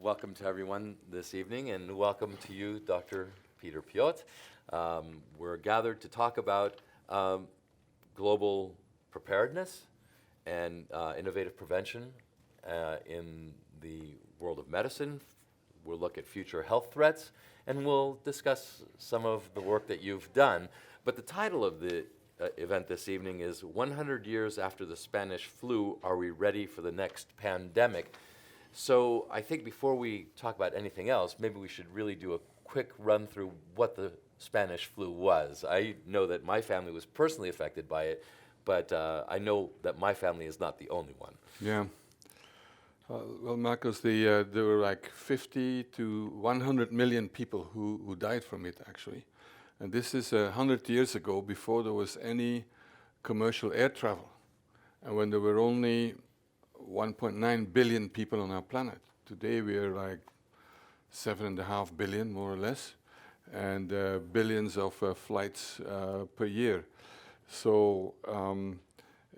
welcome to everyone this evening, and welcome to you, Dr. Peter Piot. We're gathered to talk about global preparedness and innovative prevention in the world of medicine. We'll look at future health threats, and we'll discuss some of the work that you've done. But the title of the event this evening is 100 Years After the Spanish Flu, Are We Ready for the Next Pandemic? So I think before we talk about anything else, maybe we should really do a quick run through what the Spanish flu was. I know that my family was personally affected by it, but I know that my family is not the only one. Yeah. Well, Marcus, there were like 50 to 100 million people who died from it, actually. And this is 100 years ago, before there was any commercial air travel, and when there were only 1.9 billion people on our planet. Today we are like 7.5 billion, more or less, and billions of flights per year. So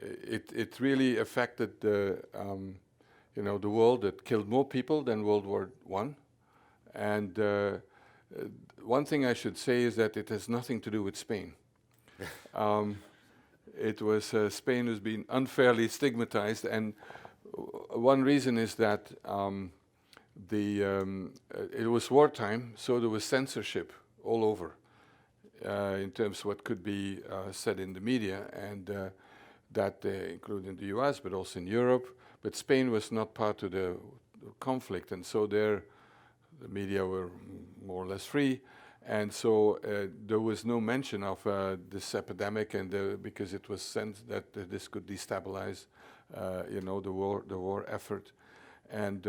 it really affected the world. It killed more people than World War I. And one thing I should say is that it has nothing to do with Spain. It was Spain has been unfairly stigmatized, and one reason is that it was wartime, so there was censorship all over in terms of what could be said in the media, and that included in the US, but also in Europe. But Spain was not part of the conflict, and so the media were more or less free. And so there was no mention of this epidemic, and because it was sensed that this could destabilize, the war effort. And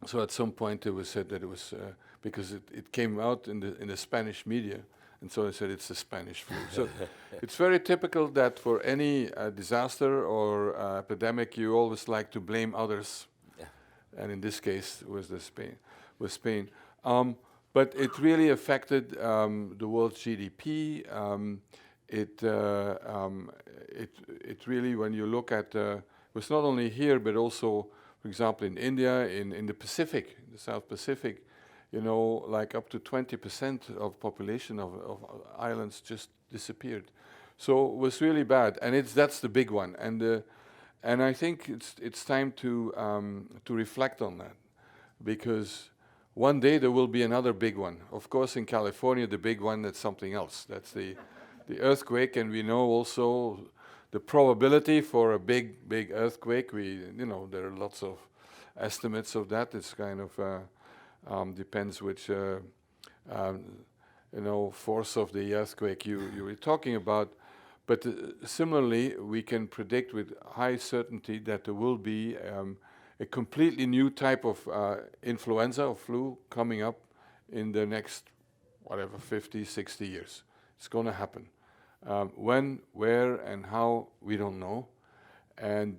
so at some point it was said that it was because it came out in the Spanish media, and so they said it's the Spanish flu. So it's very typical that for any disaster or epidemic, you always like to blame others, and in this case it was Spain. But it really affected the world's GDP. It really, when you look at, it was not only here, but also, for example, in India, in the Pacific, the South Pacific, like up to 20% of population of islands just disappeared. So it was really bad, and that's the big one. And I think it's time to reflect on that, because one day there will be another big one. Of course, in California, the big one, that's something else. That's the earthquake, and we know also the probability for a big earthquake. There are lots of estimates of that. It's kind of depends which force of the earthquake you were talking about. But similarly, we can predict with high certainty that there will be a completely new type of influenza or flu coming up in the next, 50, 60 years. It's going to happen. When, where, and how, we don't know. And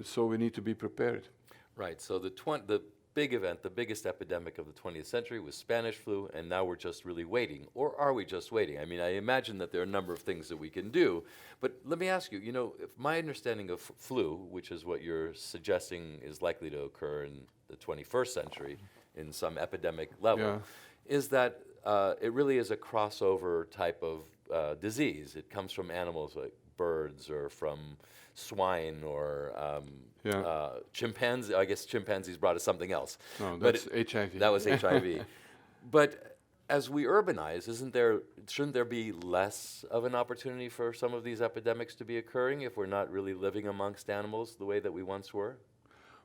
so we need to be prepared. Right, so the big event, the biggest epidemic of the 20th century was Spanish flu, and now we're just really waiting. Or are we just waiting? I mean, I imagine that there are a number of things that we can do, but let me ask you, if my understanding of flu, which is what you're suggesting is likely to occur in the 21st century in some epidemic level, is that it really is a crossover type of disease. It comes from animals like birds or from swine or chimpanzees. I guess chimpanzees brought us something else. No, that's HIV. That was HIV. But as we urbanize, shouldn't there be less of an opportunity for some of these epidemics to be occurring if we're not really living amongst animals the way that we once were?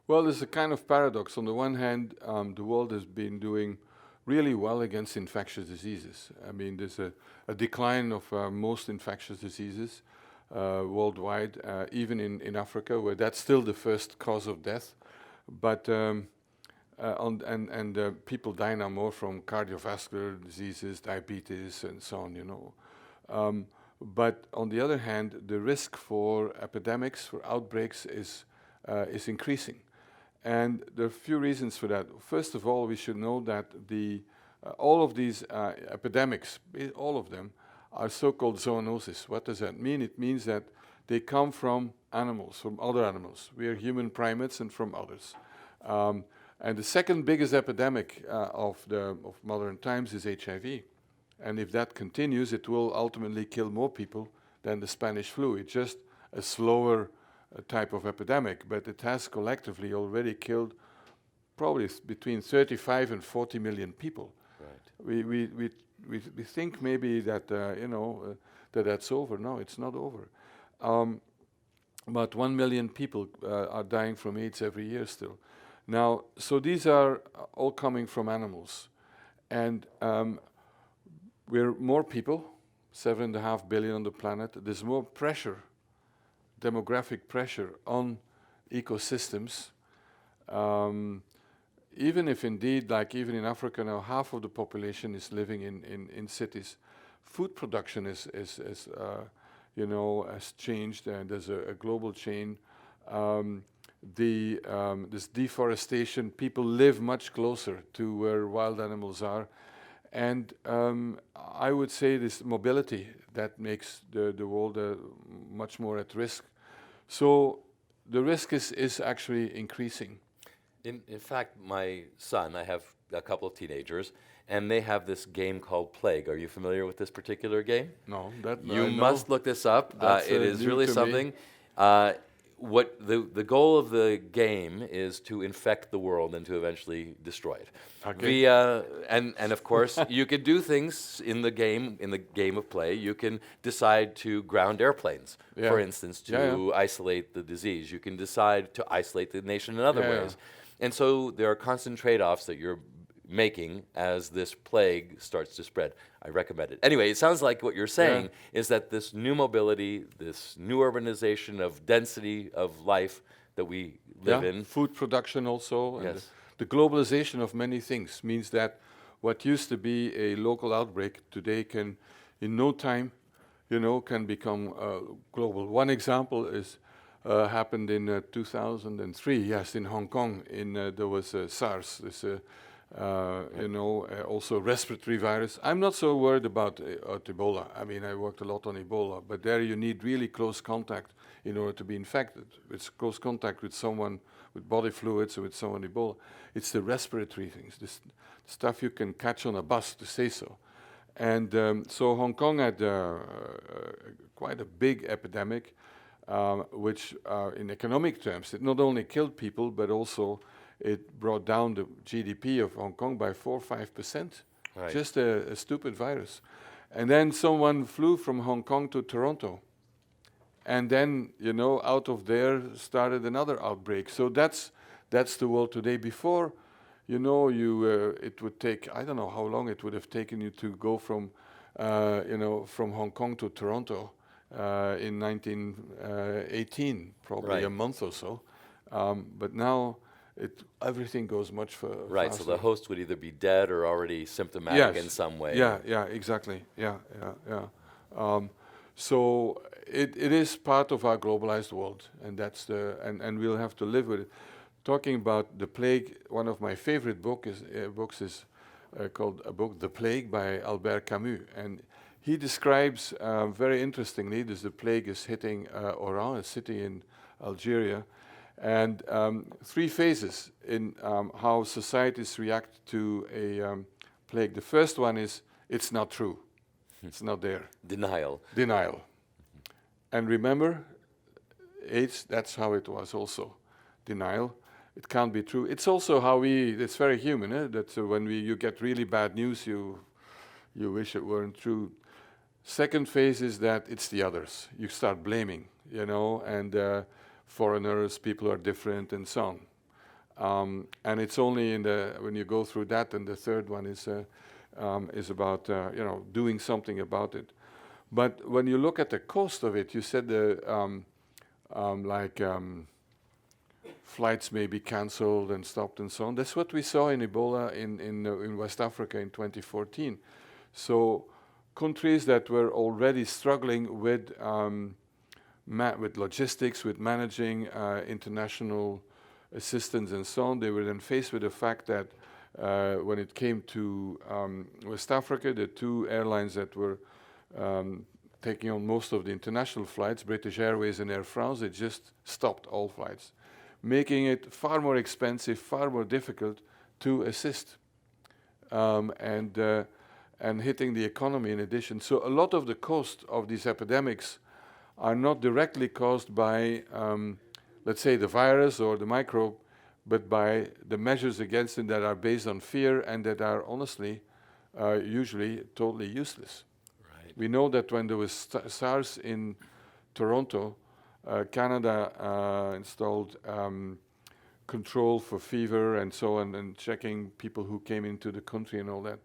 Well, there's a kind of paradox. On the one hand, the world has been doing really well against infectious diseases. I mean, there's a decline of most infectious diseases worldwide, even in Africa, where that's still the first cause of death. But people die now more from cardiovascular diseases, diabetes, and so on. But on the other hand, the risk for epidemics, for outbreaks, is increasing. And there are a few reasons for that. First of all, we should know that all of these epidemics, all of them, are so-called zoonosis. What does that mean? It means that they come from animals, from other animals. We are human primates and from others. And the second biggest epidemic of modern times is HIV. And if that continues, it will ultimately kill more people than the Spanish flu. It's just a slower type of epidemic, but it has collectively already killed probably between 35 and 40 million people. Right. We think maybe that that's over. No, it's not over. About 1 million people are dying from AIDS every year still. Now, so these are all coming from animals, and we're more people, 7.5 billion on the planet. There's more pressure, demographic pressure on ecosystems. Even if indeed, like even in Africa now, half of the population is living in cities, food production has changed, and there's a global chain. This deforestation, people live much closer to where wild animals are. And I would say this mobility that makes the world much more at risk. So the risk is actually increasing. In fact, my son, I have a couple of teenagers, and they have this game called Plague. Are you familiar with this particular game? No, that you must look this up. It is really something. What the goal of the game is to infect the world and to eventually destroy it. Okay. And of course, you can do things in the game of play. You can decide to ground airplanes, for instance, to isolate the disease. You can decide to isolate the nation in other ways. And so there are constant trade-offs that you're making as this plague starts to spread. I recommend it. Anyway, it sounds like what you're saying is that this new mobility, this new urbanization of density of life that we live in. Food production also. Yes. And the globalization of many things means that what used to be a local outbreak today can, in no time, can become global. One example is happened in 2003. Yes, in Hong Kong, there was SARS. This also respiratory virus. I'm not so worried about Ebola. I mean, I worked a lot on Ebola, but there you need really close contact in order to be infected. It's close contact with someone with body fluids or with someone Ebola. It's the respiratory things, this stuff you can catch on a bus, to say so. And so Hong Kong had quite a big epidemic, which in economic terms, it not only killed people, but also it brought down the GDP of Hong Kong by 4 or 5%. Right. Just a stupid virus. And then someone flew from Hong Kong to Toronto. And then, out of there started another outbreak. So that's the world today. Before, it would take, I don't know how long it would have taken you to go from Hong Kong to Toronto in 1918, probably a month or so. But now, everything goes much faster. Right, so the host would either be dead or already symptomatic in some way. Yeah, exactly. Yeah. So it is part of our globalized world, and and we'll have to live with it. Talking about the plague, one of my favorite books is called The Plague by Albert Camus, and he describes very interestingly, the plague is hitting Oran, a city in Algeria. And 3 phases in how societies react to a plague. The first one is, it's not true. It's not there. Denial. And remember, AIDS, that's how it was also. Denial. It can't be true. It's also it's very human, that when you get really bad news, you wish it weren't true. Second phase is that it's the others. You start blaming, and foreigners, people are different, and so on. And it's only when you go through that, and the third one is about doing something about it. But when you look at the cost of it, you said flights may be cancelled and stopped and so on. That's what we saw in Ebola in West Africa in 2014. So countries that were already struggling with logistics, with managing international assistance and so on, they were then faced with the fact that when it came to West Africa, the 2 airlines that were taking on most of the international flights, British Airways and Air France, they just stopped all flights. making it far more expensive, far more difficult to assist, and hitting the economy in addition. So a lot of the cost of these epidemics are not directly caused by, let's say, the virus or the microbe, but by the measures against it that are based on fear and that are honestly usually totally useless. Right. We know that when there was SARS in Toronto, Canada installed control for fever and so on, and checking people who came into the country and all that.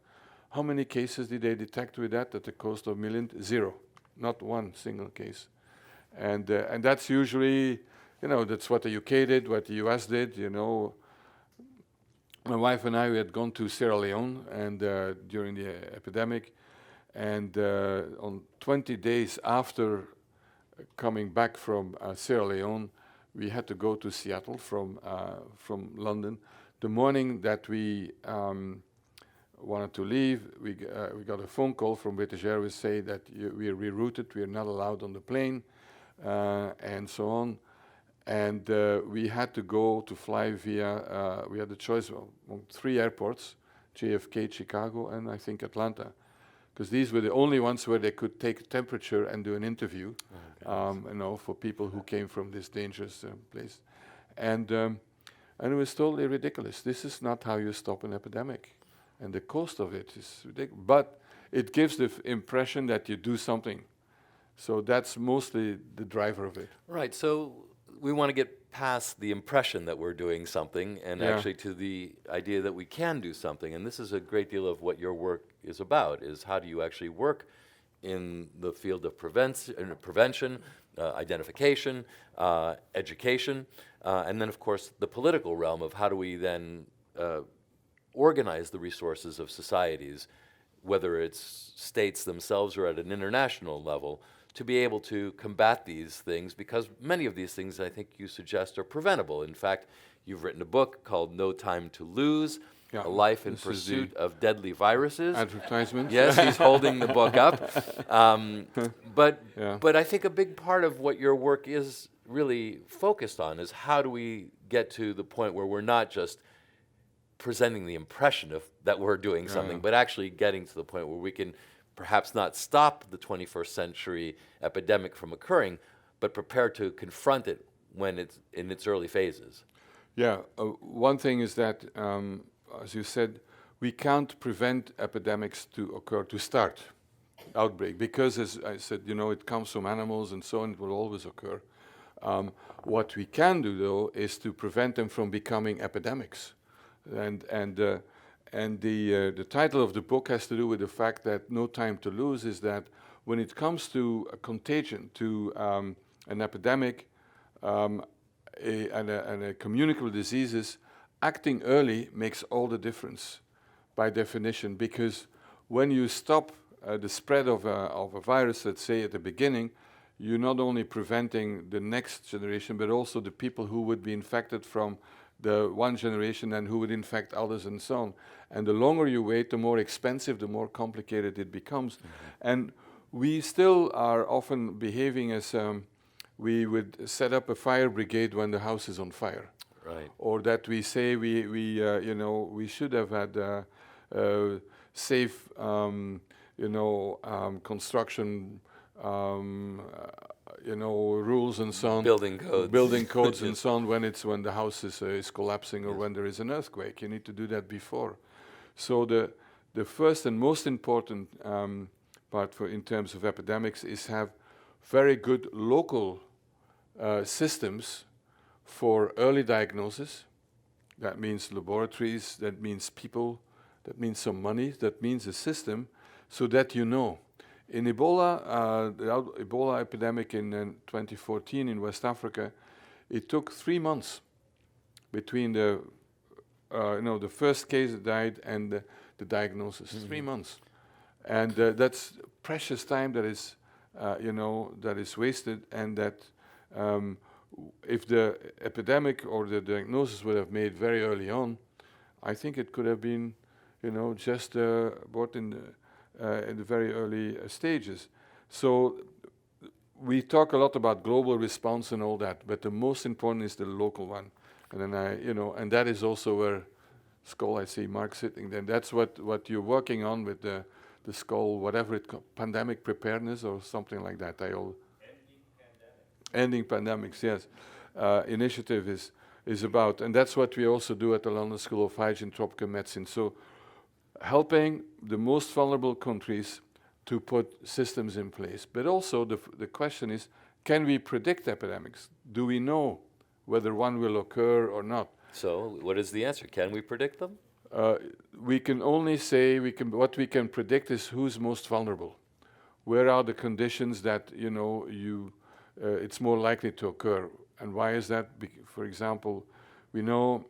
How many cases did they detect with that at the cost of millions? 0, not one single case. And that's usually, that's what the UK did, what the US did, My wife and I, we had gone to Sierra Leone and during the epidemic, and on 20 days after coming back from Sierra Leone, we had to go to Seattle from London. The morning that we wanted to leave, we got a phone call from British Airways say that we are rerouted, we are not allowed on the plane, and so on. And we had to go to fly via, we had the choice of 3 airports, JFK, Chicago, and I think Atlanta, because these were the only ones where they could take temperature and do an interview, for people who came from this dangerous place. And it was totally ridiculous. This is not how you stop an epidemic. And the cost of it is ridiculous. But it gives the impression that you do something. So that's mostly the driver of it. Right. So we want to get past the impression that we're doing something and actually to the idea that we can do something. And this is a great deal of what your work is about, is how do you actually work in the field of prevention, identification, education, and then, of course, the political realm of how do we then organize the resources of societies, whether it's states themselves or at an international level, to be able to combat these things, because many of these things, I think you suggest, are preventable. In fact, you've written a book called No Time to Lose, A Life in Pursuit of Deadly Viruses. Advertisement. Yes, he's holding the book up. But I think a big part of what your work is really focused on is how do we get to the point where we're not just presenting the impression of that we're doing something, but actually getting to the point where we can perhaps not stop the 21st century epidemic from occurring, but prepare to confront it when it's in its early phases. Yeah, one thing is that, as you said, we can't prevent epidemics to occur, to start, outbreak, because as I said, it comes from animals and so on, it will always occur. What we can do, though, is to prevent them from becoming epidemics. And the title of the book has to do with the fact that No Time to Lose is that when it comes to a contagion, to an epidemic and a communicable diseases, acting early makes all the difference by definition, because when you stop the spread of a virus, let's say at the beginning, you're not only preventing the next generation, but also the people who would be infected from the one generation and who would infect others and so on. And the longer you wait, the more expensive, the more complicated it becomes. And we still are often behaving as we would set up a fire brigade when the house is on fire. Right. Or that we say we should have had safe, construction, rules and so on. Building codes. And so on when the house is collapsing or when there is an earthquake. You need to do that before. So the first and most important part in terms of epidemics is have very good local systems for early diagnosis. That means laboratories, that means people, that means some money, that means a system, so that you know. In Ebola, the Ebola epidemic in 2014 in West Africa, it took 3 months between the first case that died and the diagnosis. 3 months, and that's precious time that is, that is wasted, and that if the epidemic or the diagnosis would have made very early on, I think it could have been, just brought in the very early stages. So we talk a lot about global response and all that, but the most important is the local one. And then and that is also where Skull, I see Mark sitting there. That's what you're working on with the Skull, whatever pandemic preparedness or something like that. Ending pandemics, yes. Initiative is about, and that's what we also do at the London School of Hygiene, Tropical Medicine. So helping the most vulnerable countries to put systems in place. But also the question is, can we predict epidemics? Do we know whether one will occur or not? So what is the answer? Can we predict them? We can only say what we can predict is who's most vulnerable. Where are the conditions that it's more likely to occur, and why is that? For example, we know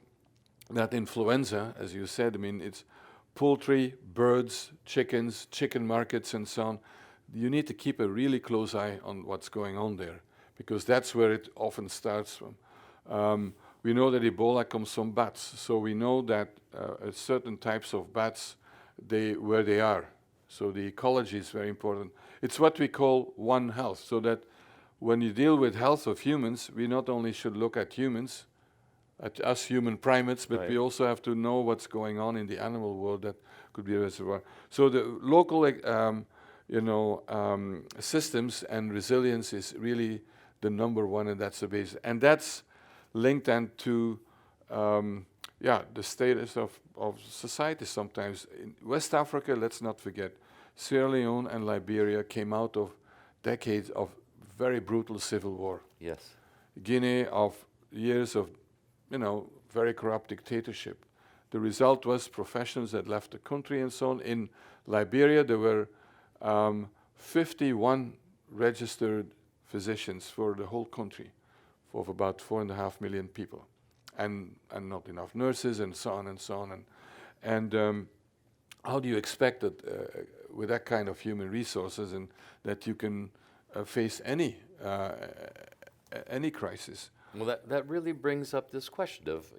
that influenza, as you said, I mean it's poultry, birds, chickens, chicken markets, and so on. You need to keep a really close eye on what's going on there, because that's where it often starts from. We know that Ebola comes from bats, so we know that certain types of bats, where they are. So the ecology is very important. It's what we call One Health, so that when you deal with health of humans, we not only should look at humans, at us human primates, but we also have to know what's going on in the animal world that could be a reservoir. So the local systems and resilience is really the number one, and that's the base. And that's linked then to the status of society sometimes. In West Africa, let's not forget, Sierra Leone and Liberia came out of decades of very brutal civil war. Yes. Guinea of years of, very corrupt dictatorship. The result was professionals that left the country and so on. In Liberia, there were 51 registered physicians for the whole country, of about 4.5 million people, and not enough nurses, and so on and so on. And how do you expect that with that kind of human resources, and that you can face any crisis? Well, that really brings up this question of,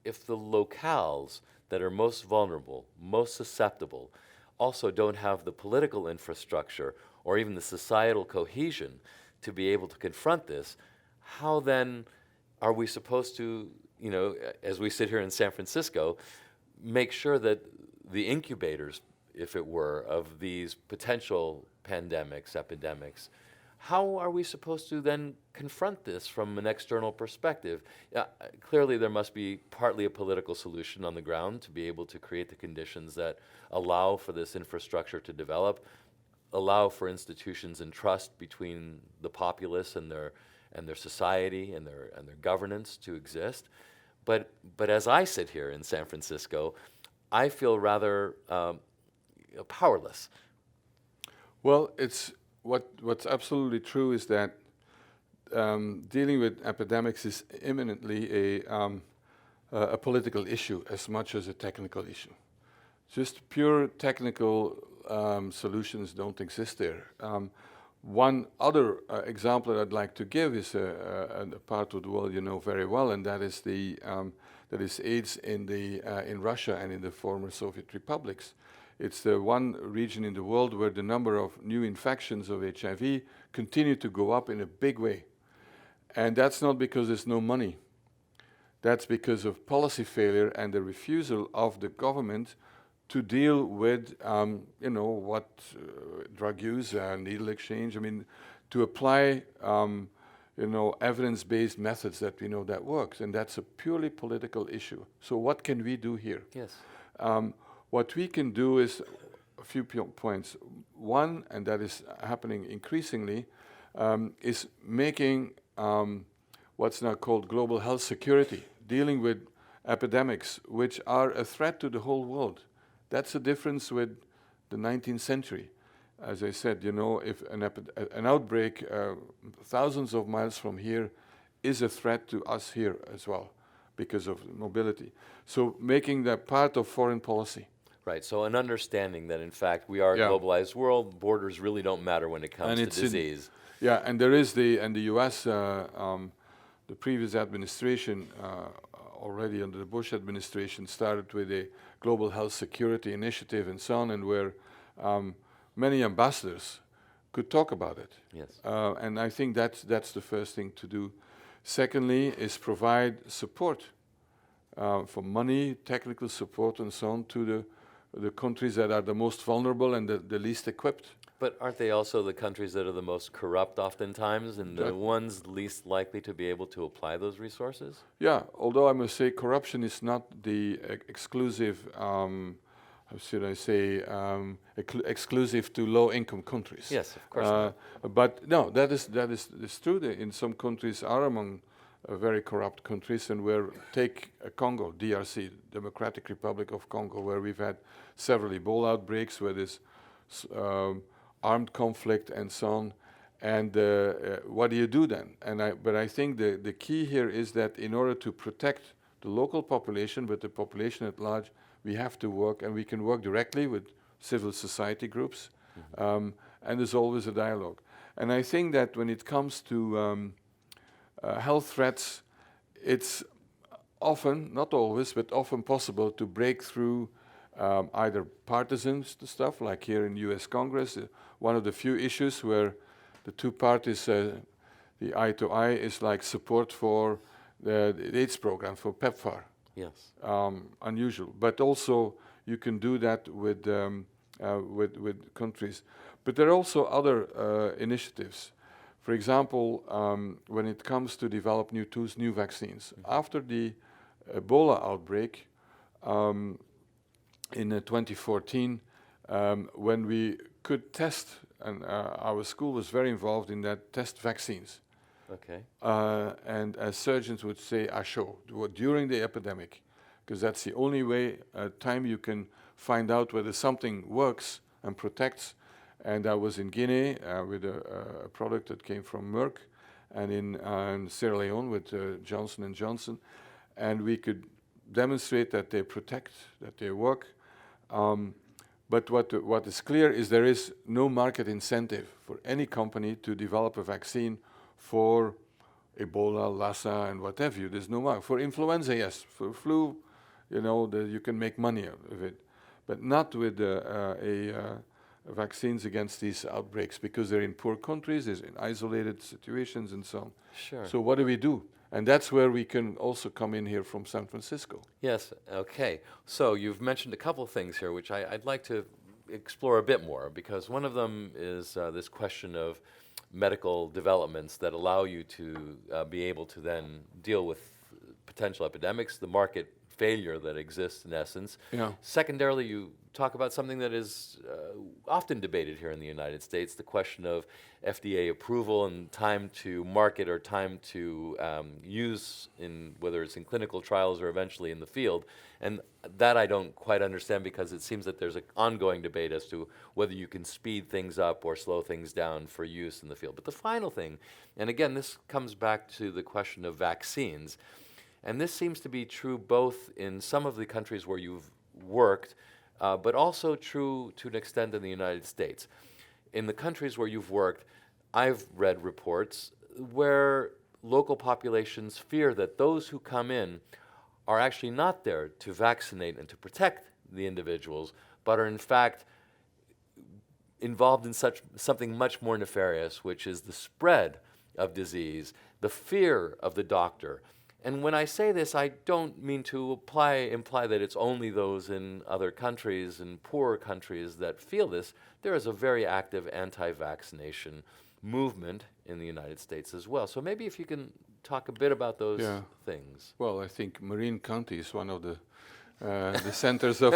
if the locales that are most vulnerable, most susceptible, also don't have the political infrastructure or even the societal cohesion to be able to confront this, how then are we supposed to, as we sit here in San Francisco, make sure that the incubators, if it were, of these potential pandemics, epidemics, how are we supposed to then confront this from an external perspective? Clearly, there must be partly a political solution on the ground to be able to create the conditions that allow for this infrastructure to develop, allow for institutions and trust between the populace and their society and their governance to exist. But as I sit here in San Francisco, I feel rather powerless. Well, what's absolutely true is that dealing with epidemics is imminently a political issue as much as a technical issue. Just pure technical solutions don't exist there. One other example that I'd like to give is a part of the world you know very well, and that is AIDS in Russia and in the former Soviet republics. It's the one region in the world where the number of new infections of HIV continue to go up in a big way. And that's not because there's no money. That's because of policy failure and the refusal of the government to deal with, drug use, needle exchange. I mean, to apply, evidence-based methods that we know that works. And that's a purely political issue. So what can we do here? Yes. What we can do is a few points. One, and that is happening increasingly, is making what's now called global health security, dealing with epidemics which are a threat to the whole world. That's the difference with the 19th century. As I said, if an outbreak thousands of miles from here is a threat to us here as well because of mobility. So making that part of foreign policy. Right, so an understanding that in fact we are a globalized world, borders really don't matter when it comes to disease. And there is the US, the previous administration, already under the Bush administration, started with a global health security initiative and so on, and where many ambassadors could talk about it. Yes. And I think that's the first thing to do. Secondly, is provide support for money, technical support, and so on to the countries that are the most vulnerable and the least equipped. But aren't they also the countries that are the most corrupt oftentimes and the ones least likely to be able to apply those resources? Yeah, although I must say corruption is not the exclusive, how should I say, exclusive to low-income countries. Yes, of course not. But no, that is true. In some countries are among very corrupt countries, and where take Congo, DRC, Democratic Republic of Congo, where we've had several Ebola outbreaks, where there's armed conflict and so on. And what do you do then? But I think the key here is that in order to protect the local population, but the population at large, we have to work, and we can work directly with civil society groups, and there's always a dialogue. And I think that when it comes to health threats, it's often, not always, but often possible to break through either partisan stuff, like here in US Congress, one of the few issues where the two parties, the eye to eye, is like support for the AIDS program, for PEPFAR. Yes. Unusual, but also you can do that with countries. But there are also other initiatives. For example, when it comes to develop new tools, new vaccines. After the Ebola outbreak in 2014, when we could test, and our school was very involved in that, test vaccines. Okay. And as surgeons would say, à chaud, during the epidemic, because that's the only way, time you can find out whether something works and protects. And I was in Guinea with a product that came from Merck, and in Sierra Leone with Johnson & Johnson, and we could demonstrate that they protect, that they work. But what is clear is there is no market incentive for any company to develop a vaccine for Ebola, Lassa, and what have you. There's no market. For influenza, yes. For flu, you can make money out of it. But not with vaccines against these outbreaks, because they're in poor countries, they're in isolated situations and so on. Sure. So what do we do? And that's where we can also come in here from San Francisco. Yes, okay. So you've mentioned a couple things here which I'd like to explore a bit more, because one of them is this question of medical developments that allow you to be able to then deal with potential epidemics, the market failure that exists in essence. Yeah. Secondarily, you talk about something that is often debated here in the United States, the question of FDA approval and time to market or time to use, in whether it's in clinical trials or eventually in the field. And that I don't quite understand, because it seems that there's an ongoing debate as to whether you can speed things up or slow things down for use in the field. But the final thing, and again, this comes back to the question of vaccines, and this seems to be true both in some of the countries where you've worked, but also true to an extent in the United States. In the countries where you've worked, I've read reports where local populations fear that those who come in are actually not there to vaccinate and to protect the individuals, but are in fact involved in something much more nefarious, which is the spread of disease, the fear of the doctor. And when I say this, I don't mean to imply that it's only those in other countries and poorer countries that feel this. There is a very active anti-vaccination movement in the United States as well. So maybe if you can talk a bit about those things. Well, I think Marin County is one of the centers of...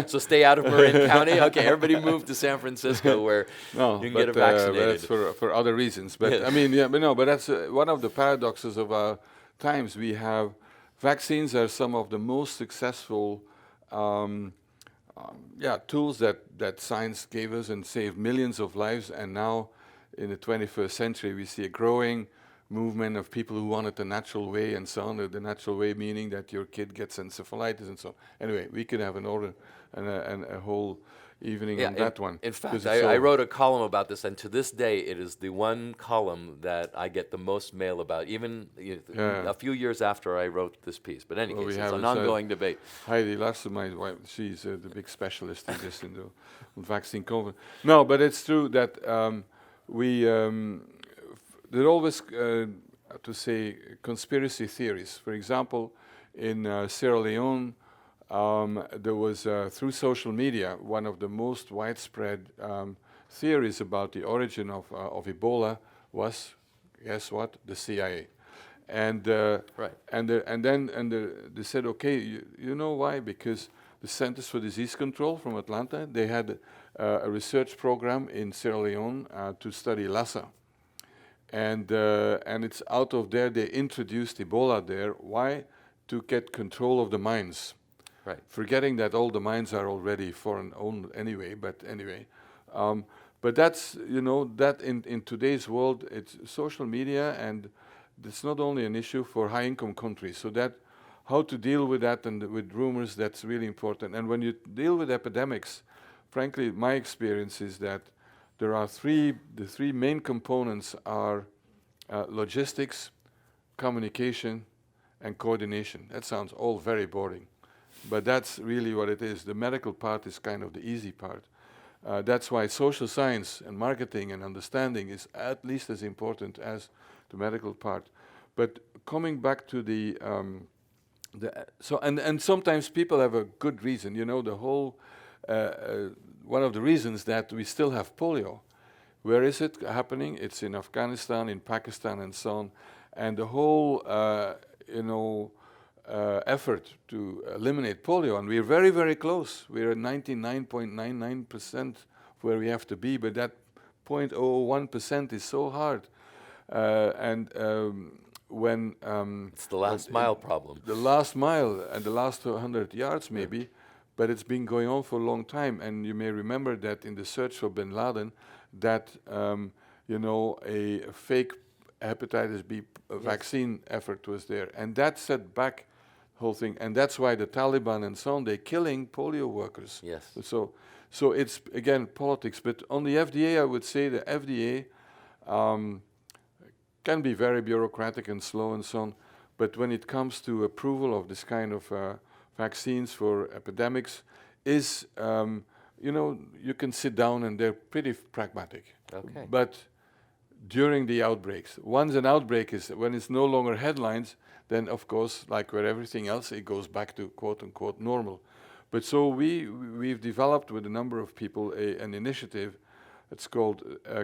So stay out of Marin County? Okay, everybody move to San Francisco where you can get vaccinated. That's for other reasons. But I mean, but that's one of the paradoxes of our times. We have vaccines are some of the most successful tools that science gave us and saved millions of lives. And now in the 21st century, we see a growing movement of people who want it the natural way and so on. The natural way meaning that your kid gets encephalitis and so on. Anyway, we could have an order and a whole evening on that one. In fact, I wrote a column about this, and to this day, it is the one column that I get the most mail about, even a few years after I wrote this piece. But in any case, it's an ongoing debate. Heidi Larsen, my wife, she's the big specialist in this, in the vaccine COVID. No, but it's true that there always to say, conspiracy theories. For example, in Sierra Leone, there was, through social media, one of the most widespread theories about the origin of Ebola was, guess what, the CIA. And Right. they said, okay, you know why? Because the Centers for Disease Control from Atlanta, they had a research program in Sierra Leone to study Lassa. And it's out of there they introduced Ebola there. Why? To get control of the mines. Right. Forgetting that all the mines are already foreign owned anyway, but anyway. But that's, you know, that in today's world, it's social media, and it's not only an issue for high-income countries. So that, how to deal with that and with rumors, that's really important. And when you deal with epidemics, frankly, my experience is that there are the three main components are logistics, communication, and coordination. That sounds all very boring, but that's really what it is. The medical part is kind of the easy part. That's why social science and marketing and understanding is at least as important as the medical part. But coming back to and sometimes people have a good reason. You know, the whole one of the reasons that we still have polio. Where is it happening? It's in Afghanistan, in Pakistan, and so on. And the whole, effort to eliminate polio, and we're very, very close. We're at 99.99% where we have to be, but that 0.01% is so hard. When It's the last mile problem. the last mile and the last 100 yards maybe, but it's been going on for a long time. And you may remember that in the search for bin Laden, that a fake hepatitis B vaccine effort was there, and that set back the whole thing. And that's why the Taliban and so on, they're killing polio workers. Yes. So it's again politics. But on the FDA, I would say the FDA can be very bureaucratic and slow and so on. But when it comes to approval of this kind of vaccines for epidemics, you can sit down and they're pretty pragmatic. Okay. But during the outbreaks, once an outbreak is, when it's no longer headlines, then of course, like with everything else, it goes back to quote unquote normal. But so we've developed with a number of people an initiative. It's called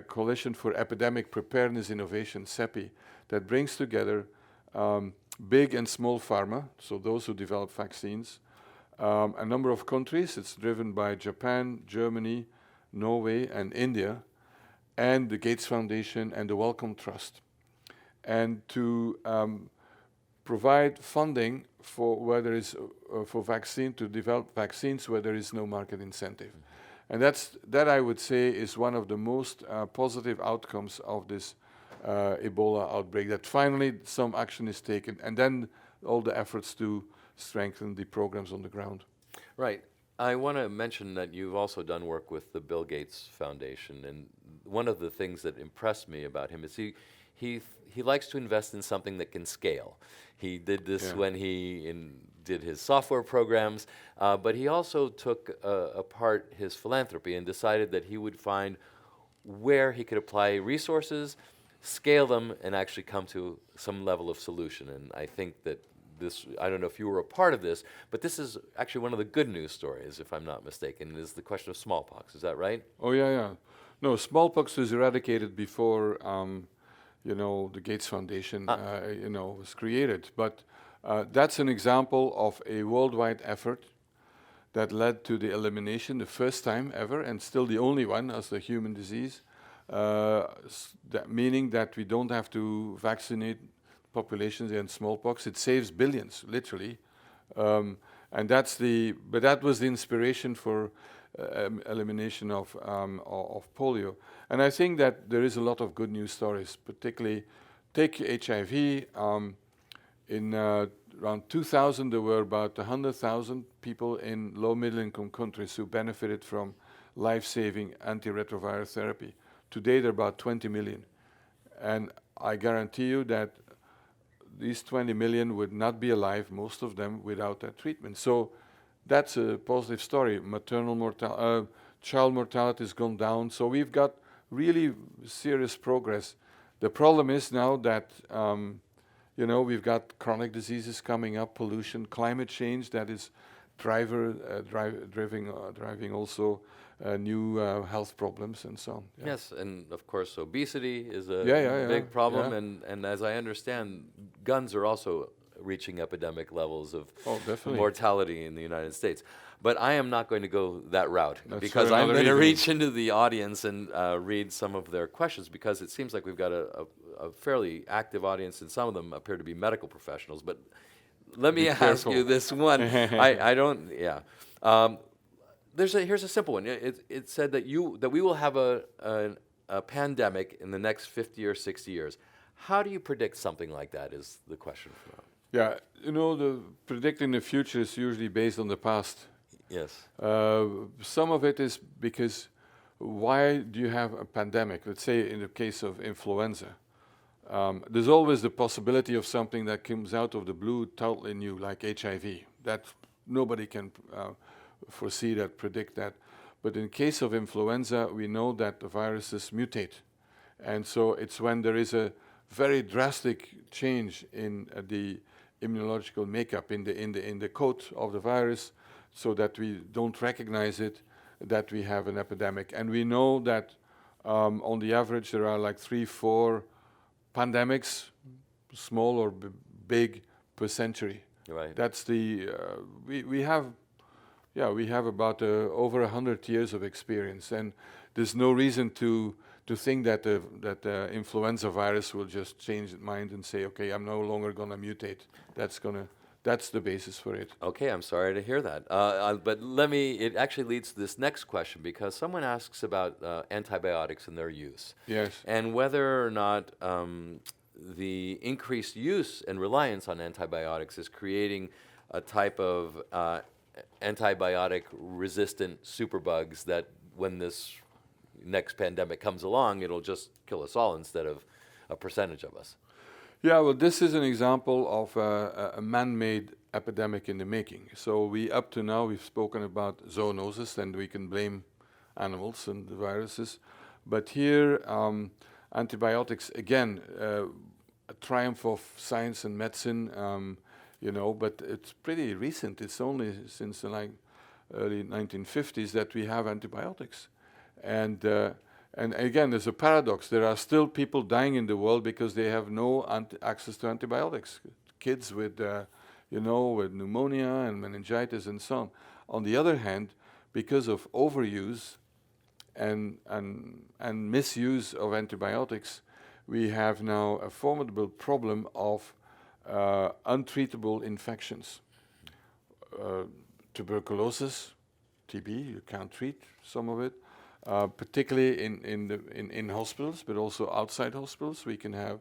Coalition for Epidemic Preparedness Innovation, CEPI, that brings together big and small pharma, so those who develop vaccines, a number of countries. It's driven by Japan, Germany, Norway, and India, and the Gates Foundation and the Wellcome Trust, and to provide funding for where there is for vaccine to develop vaccines where there is no market incentive. And that I would say is one of the most positive outcomes of this Ebola outbreak, that finally some action is taken, and then all the efforts to strengthen the programs on the ground. Right. I want to mention that you've also done work with the Bill Gates Foundation, and one of the things that impressed me about him is he likes to invest in something that can scale. He did this when he did his software programs, but he also took apart his philanthropy and decided that he would find where he could apply resources, scale them, and actually come to some level of solution. And I think that this, I don't know if you were a part of this, but this is actually one of the good news stories, if I'm not mistaken, is the question of smallpox. Is that right? Oh, yeah. No, smallpox was eradicated before, the Gates Foundation, was created. But that's an example of a worldwide effort that led to the elimination, the first time ever, and still the only one as a human disease, meaning that we don't have to vaccinate populations against smallpox. It saves billions, literally. But that was the inspiration for elimination of polio. And I think that there is a lot of good news stories, particularly take HIV. In around 2000, there were about 100,000 people in low middle income countries who benefited from life-saving antiretroviral therapy. Today, there are about 20 million. And I guarantee you that these 20 million would not be alive, most of them, without that treatment. So that's a positive story. Child mortality has gone down. So we've got really serious progress The problem is now that we've got chronic diseases coming up, pollution, climate change that is driving also new health problems and so on. Yeah. Yes, and of course obesity is a Yeah, big problem, yeah. and as I understand, guns are also reaching epidemic levels of Oh, definitely. mortality in the United States. But I am not going to go that route That's because for I'm another going to evening. reach into the audience and read some of their questions, because it seems like we've got a fairly active audience, and some of them appear to be medical professionals. But let me Be ask careful. you this one. I don't, yeah. Here's a simple one. It said that we will have a pandemic in the next 50 or 60 years. How do you predict something like that is the question. Yeah, the predicting the future is usually based on the past. Yes. Some of it is because why do you have a pandemic? Let's say in the case of influenza. There's always the possibility of something that comes out of the blue totally new, like HIV. That nobody can foresee that, predict that. But in case of influenza, we know that the viruses mutate. And so it's when there is a very drastic change in the immunological makeup in the code of the virus, so that we don't recognize it, that we have an epidemic. And we know that on the average there are like 3-4 pandemics, small or big, per century. Right. That's the we have about over 100 years of experience, and there's no reason to think that the influenza virus will just change its mind and say, okay, I'm no longer going to mutate. That's the basis for it. Okay, I'm sorry to hear that. But it actually leads to this next question, because someone asks about antibiotics and their use. Yes. And whether or not the increased use and reliance on antibiotics is creating a type of antibiotic-resistant superbugs that when this next pandemic comes along, it'll just kill us all instead of a percentage of us. Yeah, well, this is an example of a man-made epidemic in the making. So up to now, we've spoken about zoonosis, and we can blame animals and the viruses. But here, antibiotics, again, a triumph of science and medicine, but it's pretty recent. It's only since the early 1950s that we have antibiotics. And again, there's a paradox. There are still people dying in the world because they have no access to antibiotics. Kids with pneumonia and meningitis and so on. On the other hand, because of overuse and misuse of antibiotics, we have now a formidable problem of untreatable infections. Tuberculosis, TB, you can't treat some of it. Particularly in hospitals, but also outside hospitals, we can have,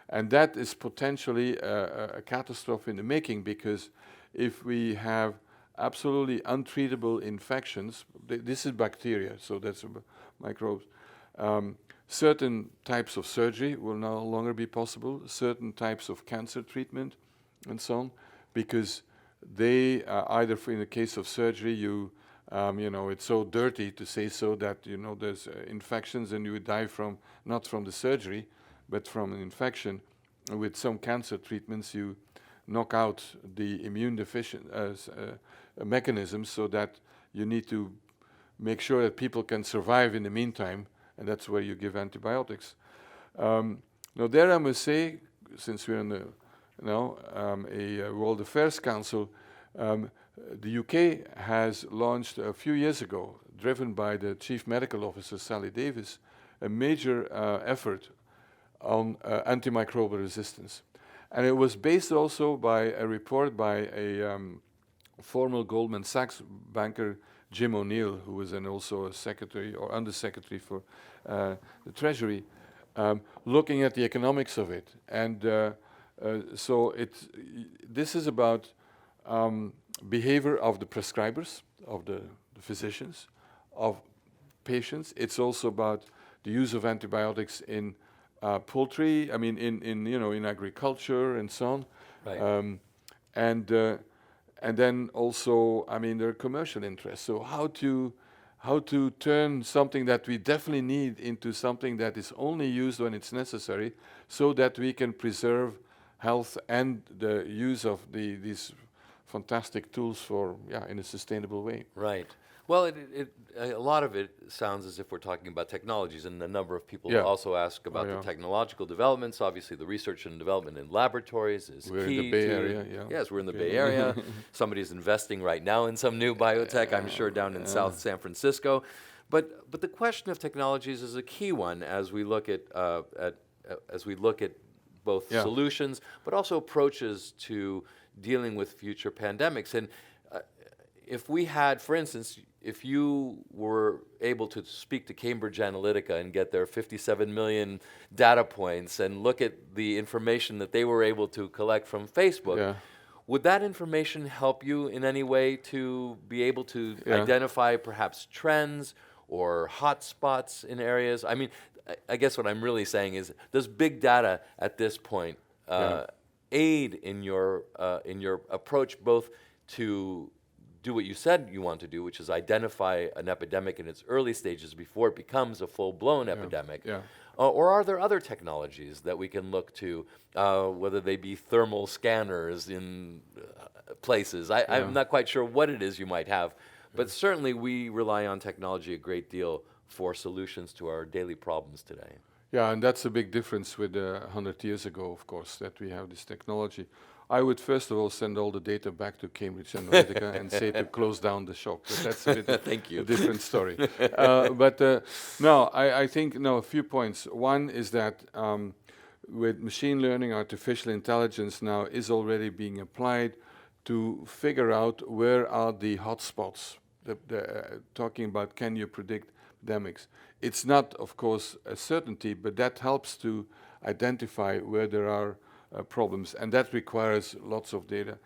and that is potentially a catastrophe in the making, because if we have absolutely untreatable infections, this is bacteria, so that's microbes. Certain types of surgery will no longer be possible. Certain types of cancer treatment, and so on, because they either, in the case of surgery, it's so dirty to say so that there's infections and you would die not from the surgery, but from an infection. And with some cancer treatments, you knock out the immune deficient mechanisms, so that you need to make sure that people can survive in the meantime, and that's where you give antibiotics. Now there I must say, since we're in a World Affairs Council, the UK has launched a few years ago, driven by the Chief Medical Officer, Sally Davis, a major effort on antimicrobial resistance. And it was based also by a report by a former Goldman Sachs banker, Jim O'Neill, who was then also a secretary or undersecretary for the Treasury, looking at the economics of it. And this is about behavior of the prescribers, of the physicians, of patients. It's also about the use of antibiotics in poultry. I mean, in agriculture and so on. Right. And then also, there are commercial interests. So how how to turn something that we definitely need into something that is only used when it's necessary, so that we can preserve health and the use of these fantastic tools for, in a sustainable way. Right. Well, a lot of it sounds as if we're talking about technologies, and a number of people also ask about the technological developments. Obviously, the research and development in laboratories is We're key in the Bay to, Area, Yes, we're in the Bay Area. Somebody's investing right now in some new biotech, I'm sure, down in South San Francisco. But the question of technologies is a key one as we look at both solutions, but also approaches to dealing with future pandemics. And if we had, for instance, if you were able to speak to Cambridge Analytica and get their 57 million data points and look at the information that they were able to collect from Facebook, would that information help you in any way to be able to identify perhaps trends or hot spots in areas? I mean, I guess what I'm really saying is, does big data at this point aid in your approach both to do what you said you want to do, which is identify an epidemic in its early stages before it becomes a full-blown epidemic? Or are there other technologies that we can look to, whether they be thermal scanners in places? I'm not quite sure what it is you might have, but certainly we rely on technology a great deal for solutions to our daily problems today. Yeah, and that's a big difference with 100 years ago, of course, that we have this technology. I would first of all send all the data back to Cambridge Analytica and say to close down the shop. But that's a bit a different story. No, I think a few points. One is that with machine learning, artificial intelligence now is already being applied to figure out where are the hotspots. Talking about, can you predict epidemics? It's not, of course, a certainty, but that helps to identify where there are problems, and that requires lots of data.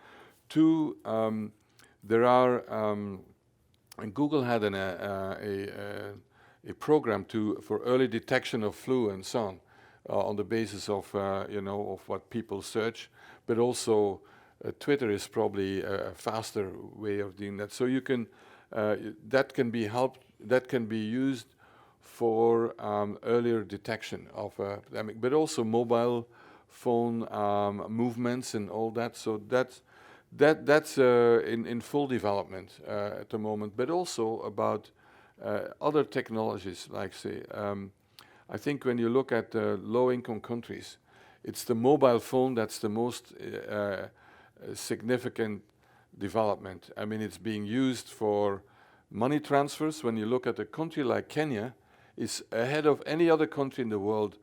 Two, there are, and Google had a program for early detection of flu and so on the basis of of what people search, but also Twitter is probably a faster way of doing that. So you can that can be used for earlier detection of epidemic, but also mobile phone movements and all that. So that's in full development at the moment. But also about other technologies, like say, I think when you look at low-income countries, it's the mobile phone that's the most significant development. I mean, it's being used for money transfers. When you look at a country like Kenya, it's ahead of any other country in the world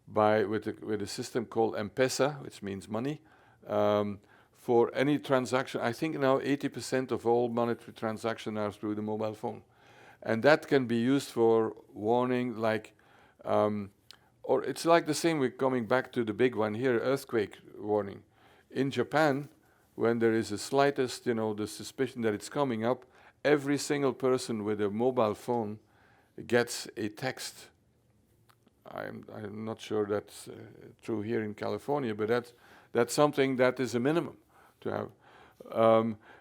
with a system called M-Pesa, which means money, for any transaction. I think now 80% of all monetary transactions are through the mobile phone. And that can be used for warning, like, or it's like the same with coming back to the big one here, earthquake warning. In Japan, when there is the slightest, the suspicion that it's coming up, every single person with a mobile phone gets a text. I'm not sure that's true here in California, but that's something that is a minimum to have.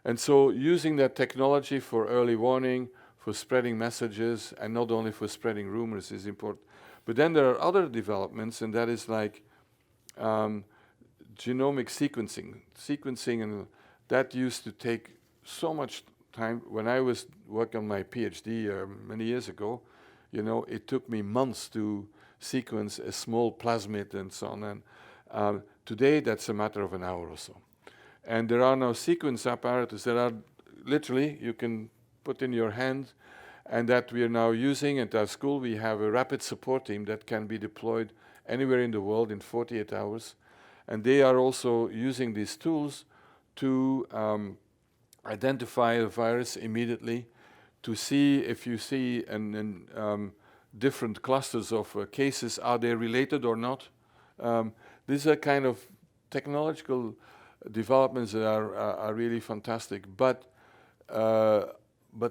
And so using that technology for early warning, for spreading messages, and not only for spreading rumors is important. But then there are other developments, and that is like genomic sequencing, and that used to take so much time. When I was working on my PhD many years ago, it took me months to sequence a small plasmid and so on. And today, that's a matter of an hour or so. And there are now sequence apparatus that are literally you can put in your hand, and that we are now using at our school. We have a rapid support team that can be deployed anywhere in the world in 48 hours. And they are also using these tools to identify a virus immediately, to see if you see different clusters of cases, are they related or not? These are kind of technological developments that are really fantastic, but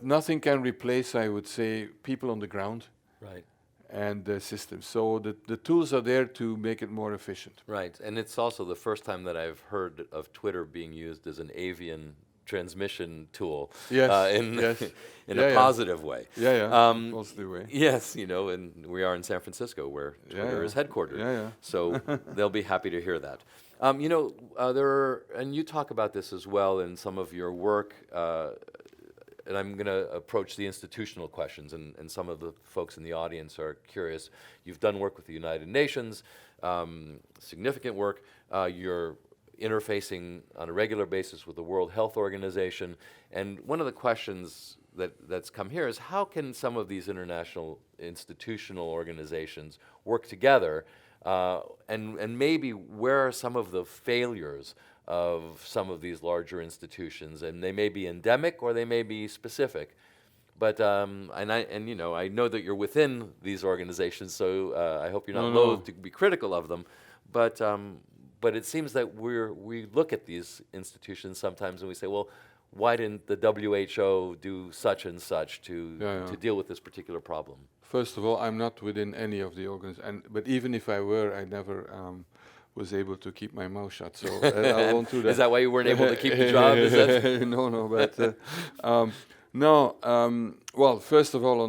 nothing can replace, I would say, people on the ground. Right. And the systems. So the tools are there to make it more efficient. Right, and it's also the first time that I've heard of Twitter being used as an avian transmission tool Yes, in yes. in Yeah, a yeah. positive way. Yeah, yeah, in a positive way. Yes, you know, and we are in San Francisco where Twitter Yeah, is headquartered. yeah, yeah. So they'll be happy to hear that. You know, and you talk about this as well in some of your work, and I'm going to approach the institutional questions, and some of the folks in the audience are curious. You've done work with the United Nations, significant work. You're interfacing on a regular basis with the World Health Organization, and one of the questions that's come here is how can some of these international institutional organizations work together, and maybe where are some of the failures of some of these larger institutions, and they may be endemic or they may be specific. But and you know, I know that you're within these organizations, so I hope you're not No, loath no. to be critical of them. But it seems that we look at these institutions sometimes and we say, well, why didn't the WHO do such and such to Yeah, yeah. deal with this particular problem? First of all, I'm not within any of the organizations, but even if I were, I never was able to keep my mouth shut. So I won't do that. Is that why you weren't able to keep the job? Is that No, no, but no. Well, first of all,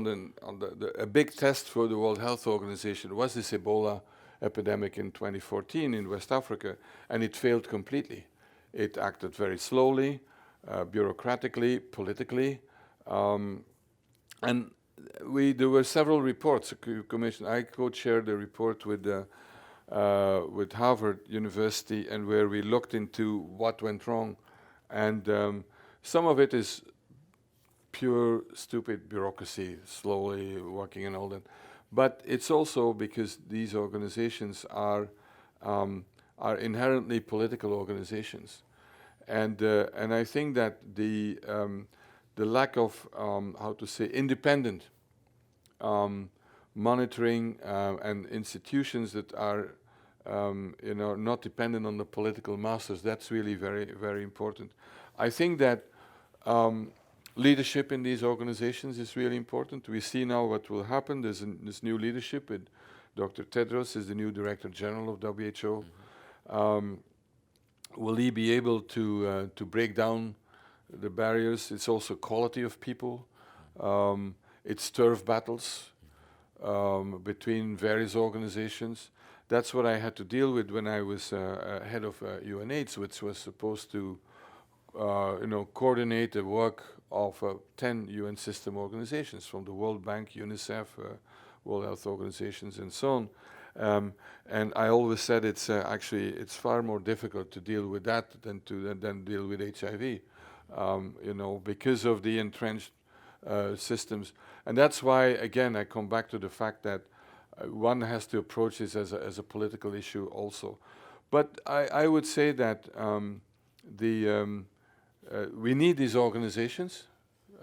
a big test for the World Health Organization was this Ebola epidemic in 2014 in West Africa, and it failed completely. It acted very slowly, bureaucratically, politically, and there were several reports. I co-chaired a report with Harvard University, and where we looked into what went wrong, and some of it is pure stupid bureaucracy, slowly working and all that. But it's also because these organizations are inherently political organizations, and I think that the lack of independent monitoring and institutions that are not dependent on the political masters, that's really very, very important. I think that leadership in these organizations is really important. We see now what will happen. There's this new leadership. Dr. Tedros is the new Director General of WHO. Mm-hmm. Will he be able to break down the barriers? It's also quality of people. It's turf battles between various organizations. That's what I had to deal with when I was head of UNAIDS, which was supposed to coordinate the work of 10 UN system organizations, from the World Bank, UNICEF, World Health Organizations, and so on. And I always said it's far more difficult to deal with that than deal with HIV, because of the entrenched systems. And that's why, again, I come back to the fact that one has to approach this as a political issue also. But I would say that we need these organizations.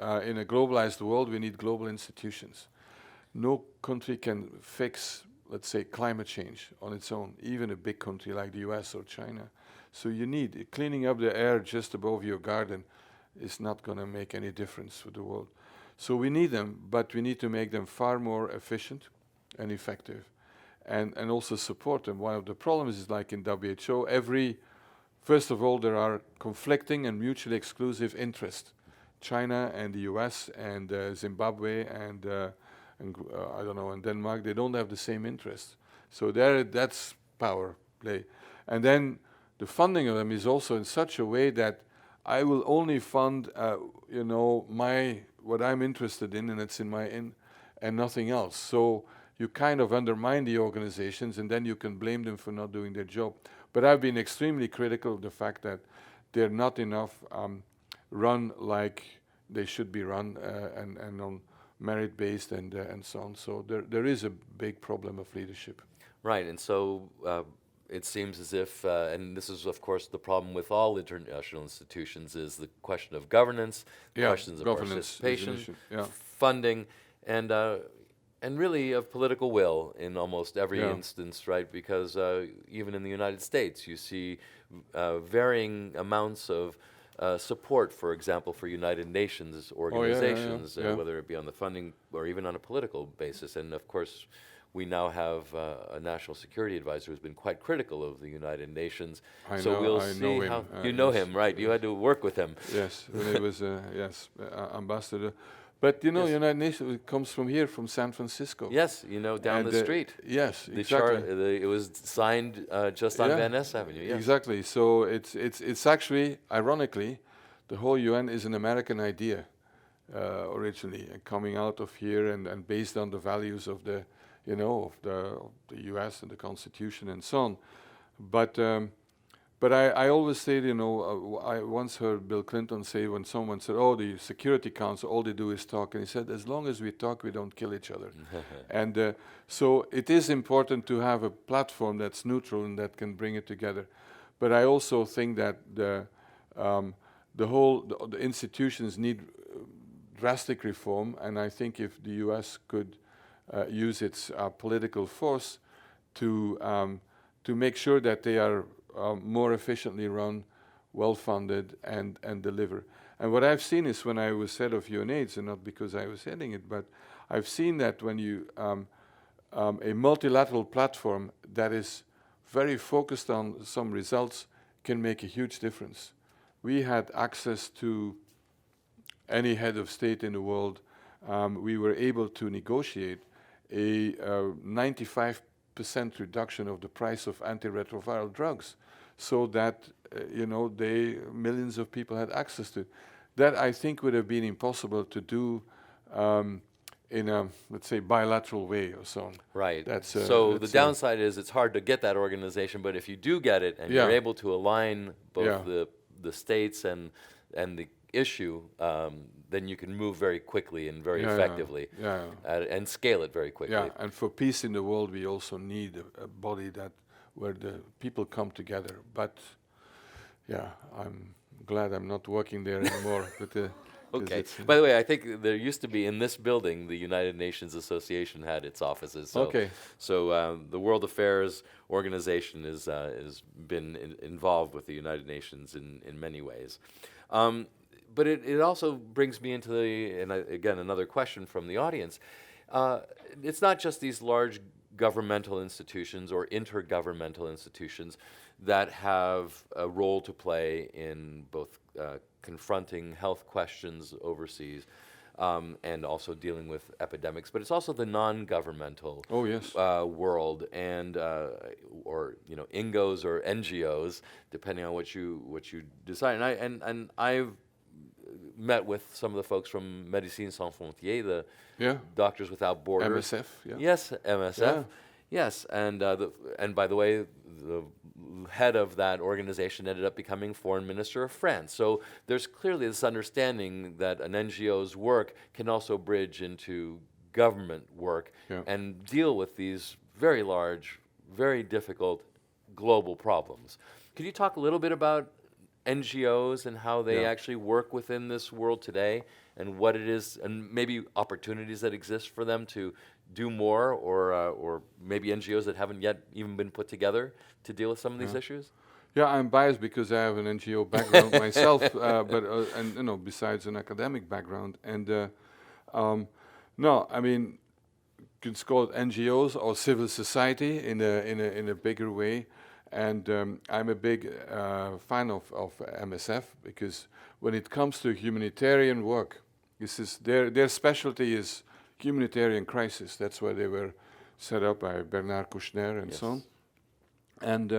In a globalized world, we need global institutions. No country can fix, let's say, climate change on its own, even a big country like the US or China. So you need cleaning up the air just above your garden is not going to make any difference for the world. So we need them, but we need to make them far more efficient and effective, and also support them. One of the problems is, like in WHO, first of all, there are conflicting and mutually exclusive interests. China and the US and Zimbabwe and I don't know, and Denmark, they don't have the same interests. So that's power play. And then the funding of them is also in such a way that I will only fund, what I'm interested in, and it's and nothing else. So you kind of undermine the organizations, and then you can blame them for not doing their job. But I've been extremely critical of the fact that they're not enough run like they should be run, and on merit-based and so on. So there is a big problem of leadership. Right, and so it seems as if, and this is of course the problem with all international institutions, is the question of governance, questions of participation, funding, and really of political will in almost every instance, right? Because even in the United States, you see varying amounts of support, for example, for United Nations organizations, whether it be on the funding or even on a political basis. And of course, we now have a national security advisor who's been quite critical of the United Nations. I So know, we'll I see know him. how you know Yes, him, right? You had to work with him. yes, when he was ambassador. But you know, Yes. United Nations comes from here, from San Francisco. Yes, down And, the street. Yes, The exactly. it was signed just on Van Ness Avenue. Yes. Exactly. So it's actually, ironically, the whole UN is an American idea originally, coming out of here and based on the values of the, of the US and the Constitution and so on. But I always say, I once heard Bill Clinton say, when someone said, "Oh, the Security Council, all they do is talk," and he said, "As long as we talk, we don't kill each other." And so it is important to have a platform that's neutral and that can bring it together. But I also think that the institutions need drastic reform, and I think if the US could use its political force to make sure that they are more efficiently run, well-funded, and deliver. And what I've seen is when I was head of UNAIDS, and not because I was heading it, but I've seen that when you a multilateral platform that is very focused on some results can make a huge difference. We had access to any head of state in the world. We were able to negotiate a 95% reduction of the price of antiretroviral drugs, so that millions of people had access to it. That I think would have been impossible to do in a, let's say, bilateral way or so on. Right. So the downside is it's hard to get that organization, but if you do get it and you're able to align both the states and the issue, then you can move very quickly and very effectively and scale it very quickly. Yeah, and for peace in the world, we also need a body where the people come together. But yeah, I'm glad I'm not working there anymore. But, okay. By the way, I think there used to be in this building, the United Nations Association had its offices. So, so the World Affairs Organization has been involved with the United Nations in many ways. But it also brings me into again, another question from the audience. It's not just these large governmental institutions or intergovernmental institutions that have a role to play in both confronting health questions overseas and also dealing with epidemics, but it's also the non-governmental world and or INGOs or NGOs, depending on what you decide. And I've met with some of the folks from Médecins Sans Frontières, the Doctors Without Borders. MSF, Yes, MSF. Yes, and by the way, the head of that organization ended up becoming Foreign Minister of France. So there's clearly this understanding that an NGO's work can also bridge into government work and deal with these very large, very difficult global problems. Could you talk a little bit about NGOs and how they actually work within this world today, and what it is, and maybe opportunities that exist for them to do more, or maybe NGOs that haven't yet even been put together to deal with some of these issues? Yeah, I'm biased because I have an NGO background myself, but besides an academic background, and no, I mean, you can call it NGOs or civil society in a bigger way. And I'm a big fan of MSF, because when it comes to humanitarian work, this is their specialty is humanitarian crisis. That's why they were set up by Bernard Kouchner and so on. And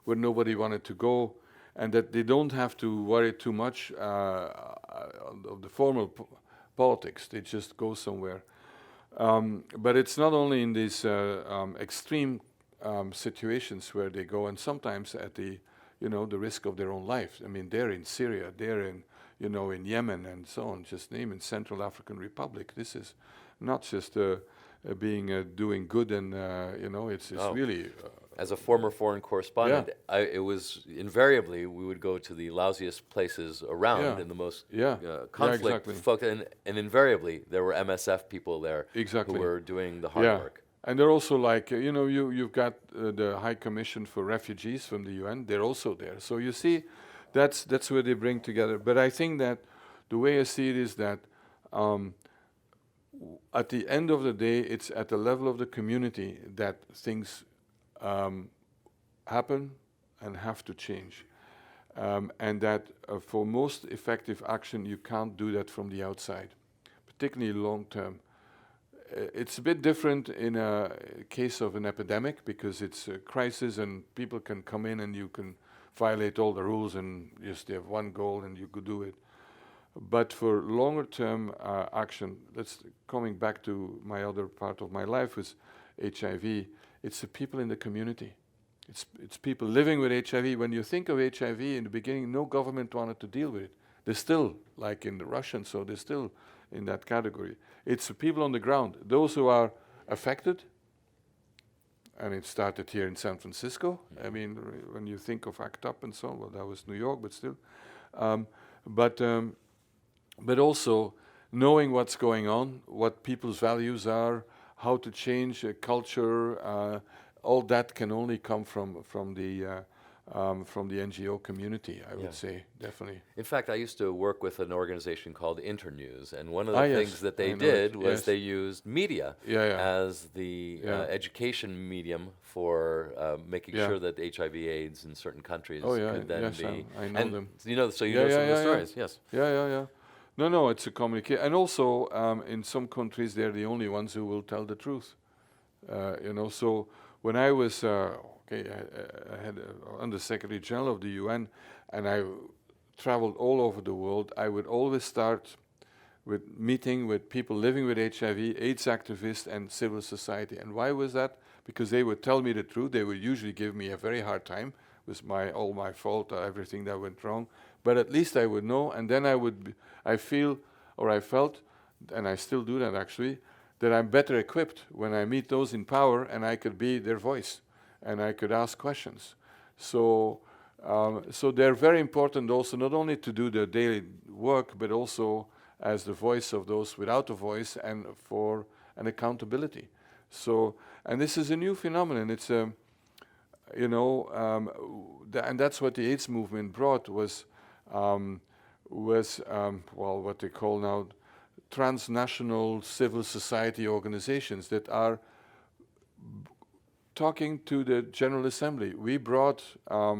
where nobody wanted to go, and that they don't have to worry too much of the formal politics. They just go somewhere. But it's not only in these extreme situations where they go, and sometimes at the risk of their own life. I mean, they're in Syria, they're in in Yemen and so on. Just name it, Central African Republic. This is not just doing good, and it's really. As a former foreign correspondent, it was invariably we would go to the lousiest places around in the most conflict focused, and invariably there were MSF people there who were doing the hard work. And they're also like, you've got the High Commission for Refugees from the UN. They're also there. So you see, that's where they bring together. But I think that the way I see it is that at the end of the day, it's at the level of the community that things happen and have to change. And that for most effective action, you can't do that from the outside, particularly long term. It's a bit different in a case of an epidemic because it's a crisis and people can come in and you can violate all the rules and just have one goal and you could do it. But for longer term action, that's coming back to my other part of my life with HIV, it's the people in the community. It's people living with HIV. When you think of HIV in the beginning, no government wanted to deal with it. They're still, like in the Russians, so they're still in that category. It's the people on the ground, those who are affected, and it started here in San Francisco. I mean, when you think of ACT UP and so on, well, that was New York, but still. But also knowing what's going on, what people's values are, how to change a culture, all that can only come from the NGO community, I would say, definitely. In fact, I used to work with an organization called Internews, and one of the things that they did was they used media as the education medium for making sure that HIV/AIDS in certain countries could then be. I know them. You know, so you know some of the stories, yes. Yeah. No, it's a communication. And also, in some countries, they're the only ones who will tell the truth. So when I was, I had Under-Secretary General of the UN, and I traveled all over the world, I would always start with meeting with people living with HIV, AIDS activists, and civil society. And why was that? Because they would tell me the truth. They would usually give me a very hard time with all my fault, everything that went wrong. But at least I would know, and then I felt, and I still do that actually, that I'm better equipped when I meet those in power and I could be their voice and I could ask questions. So they're very important also, not only to do the daily work, but also as the voice of those without a voice and for an accountability. So, and this is a new phenomenon. It's and that's what the AIDS movement brought was what they call now transnational civil society organizations that are talking to the General Assembly. We brought a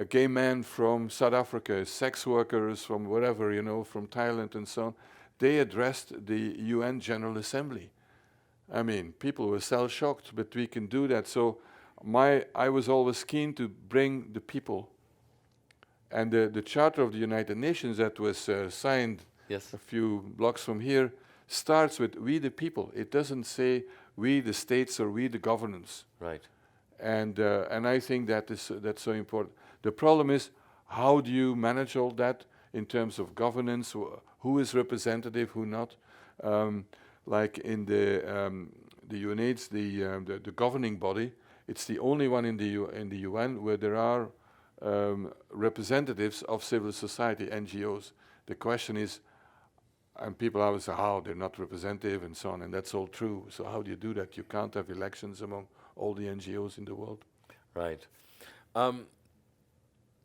gay man from South Africa, sex workers from wherever, from Thailand and so on. They addressed the UN General Assembly. I mean, people were shell-shocked, but we can do that. So I was always keen to bring the people. And the Charter of the United Nations that was signed a few blocks from here starts with we the people. It doesn't say we the states or we the governments. Right. And I think that's so important. The problem is, how do you manage all that in terms of governance? Who is representative, who not? Like in the UNAIDS, the governing body, it's the only one in the UN where there are representatives of civil society, NGOs. The question is, and people always say, they're not representative and so on, and that's all true. So how do you do that? You can't have elections among all the NGOs in the world. Right.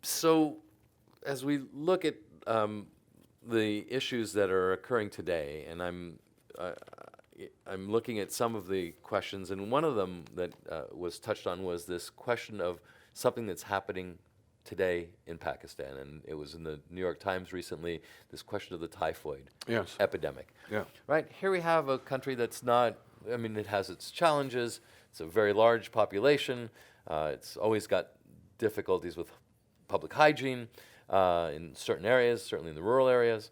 So as we look at the issues that are occurring today, and I'm looking at some of the questions, and one of them that was touched on was this question of something that's happening today in Pakistan, and it was in the New York Times recently, this question of the typhoid epidemic. Yeah. Right? Here we have a country that's not, it has its challenges. It's a very large population. It's always got difficulties with public hygiene in certain areas, certainly in the rural areas.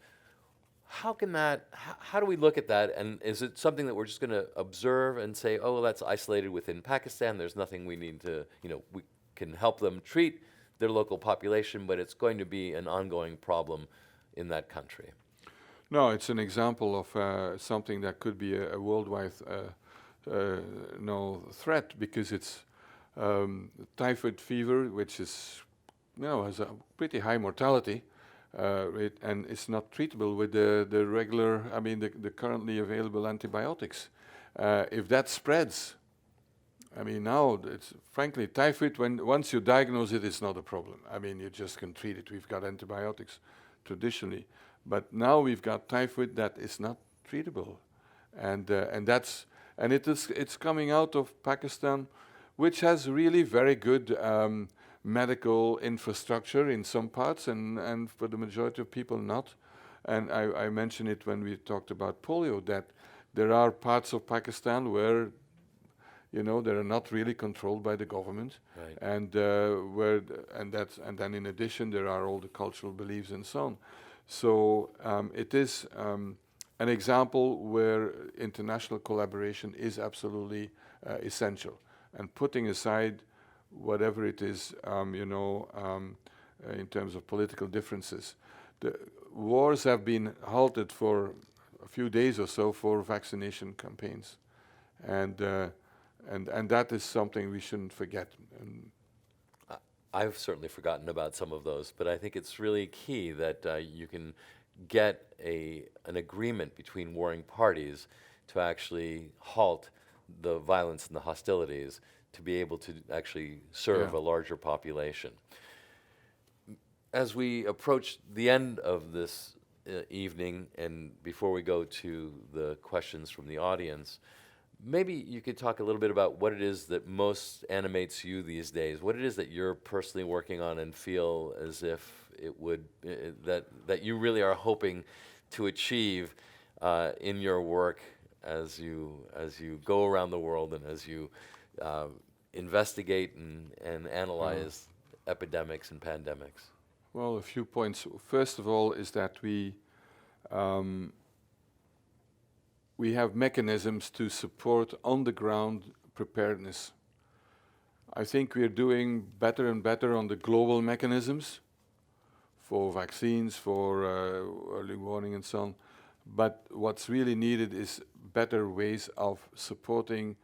How do we look at that? And is it something that we're just going to observe and say, oh, well, that's isolated within Pakistan, there's nothing we need to, we can help them treat their local population, but it's going to be an ongoing problem in that country? No, it's an example of something that could be a worldwide threat, because it's typhoid fever, which is, has a pretty high mortality rate, and it's not treatable with the regular, the currently available antibiotics. If that spreads, now it's frankly typhoid. Once you diagnose it, it's not a problem. You just can treat it. We've got antibiotics traditionally, but now we've got typhoid that is not treatable, and it's coming out of Pakistan, which has really very good medical infrastructure in some parts, and for the majority of people not. And I mentioned it when we talked about polio, that there are parts of Pakistan where, they're not really controlled by the government, Right. and and then in addition there are all the cultural beliefs and so on. So it is an example where international collaboration is absolutely essential, and putting aside whatever it is, in terms of political differences. The wars have been halted for a few days or so for vaccination campaigns, and that is something we shouldn't forget. And I've certainly forgotten about some of those, but I think it's really key that you can get an agreement between warring parties to actually halt the violence and the hostilities, to be able to actually serve a larger population. As we approach the end of this evening, and before we go to the questions from the audience, maybe you could talk a little bit about what it is that most animates you these days, what it is that you're personally working on and feel as if it would, that you really are hoping to achieve in your work as you go around the world and as you investigate and analyze epidemics and pandemics. Well, a few points. First of all is that we have mechanisms to support on-the-ground preparedness. I think we are doing better and better on the global mechanisms for vaccines, for early warning and so on. But what's really needed is better ways of supporting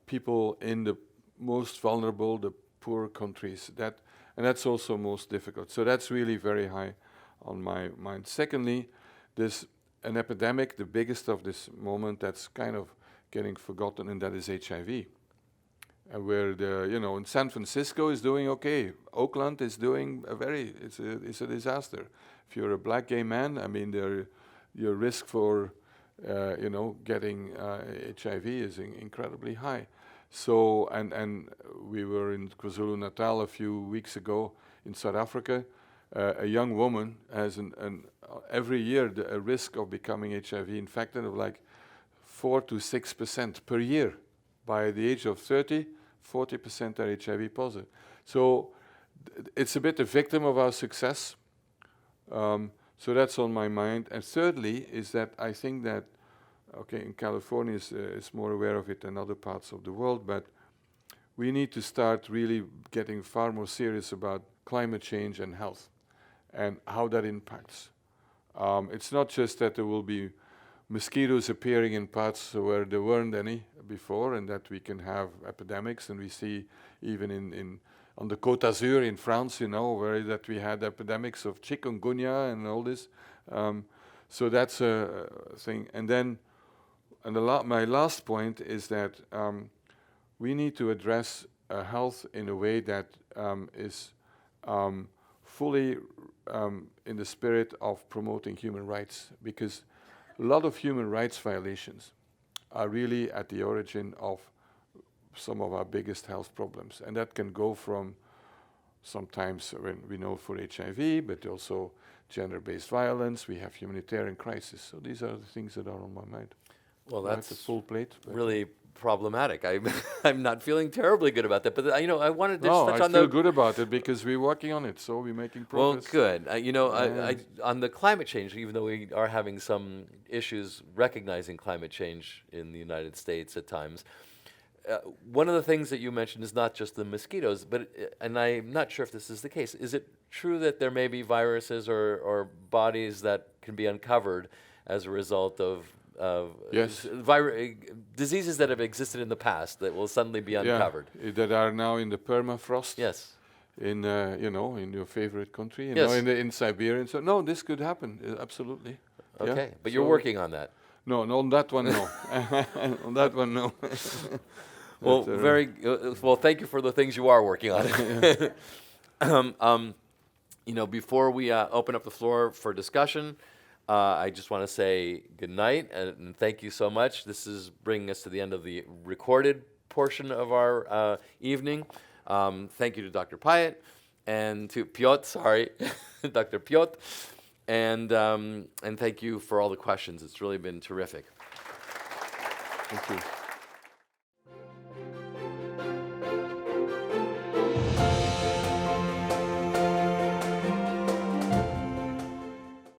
people in the most vulnerable, the poor countries. And that's also most difficult. So that's really very high on my mind. Secondly, there's an epidemic, the biggest of this moment, that's kind of getting forgotten, and that is HIV. Where in San Francisco is doing okay. Oakland is doing it's a disaster. If you're a black gay man, I mean, your risk for getting HIV is incredibly high. So, and we were in KwaZulu-Natal a few weeks ago in South Africa. A young woman has every year a risk of becoming HIV infected of like 4 to 6% per year. By the age of 30, 40% are HIV positive. So it's a bit a victim of our success. So that's on my mind. And thirdly is that I think that, in California is more aware of it than other parts of the world, but we need to start really getting far more serious about climate change and health and how that impacts. It's not just that there will be mosquitoes appearing in parts where there weren't any before, and that we can have epidemics, and we see even on the Côte d'Azur in France, where that we had epidemics of chikungunya and all this. So that's a thing. And then, my last point is that we need to address health in a way that is fully in the spirit of promoting human rights, because a lot of human rights violations are really at the origin of some of our biggest health problems. And that can go from sometimes, when we know, for HIV, but also gender-based violence. We have humanitarian crisis. So these are the things that are on my mind. Well, that's a full plate. Really problematic. I'm not feeling terribly good about that. But I wanted to touch I on feel good about it because we're working on it. So we're making progress. Well, good. I on the climate change, even though we are having some issues recognizing climate change in the United States at times, one of the things that you mentioned is not just the mosquitoes, and I'm not sure if this is the case. Is it true that there may be viruses or bodies that can be uncovered as a result of yes, diseases that have existed in the past that will suddenly be uncovered? That are now in the permafrost. Yes. In in your favorite country, yes. in Siberia. So no, this could happen, absolutely. Okay, but you're working on that. No, on that one, no. On that one, no. Well, well. Thank you for the things you are working on. Before we open up the floor for discussion, I just want to say good night and thank you so much. This is bringing us to the end of the recorded portion of our evening. Thank you to Dr. Piot and to Piot, sorry, Dr. Piot, and thank you for all the questions. It's really been terrific. Thank you.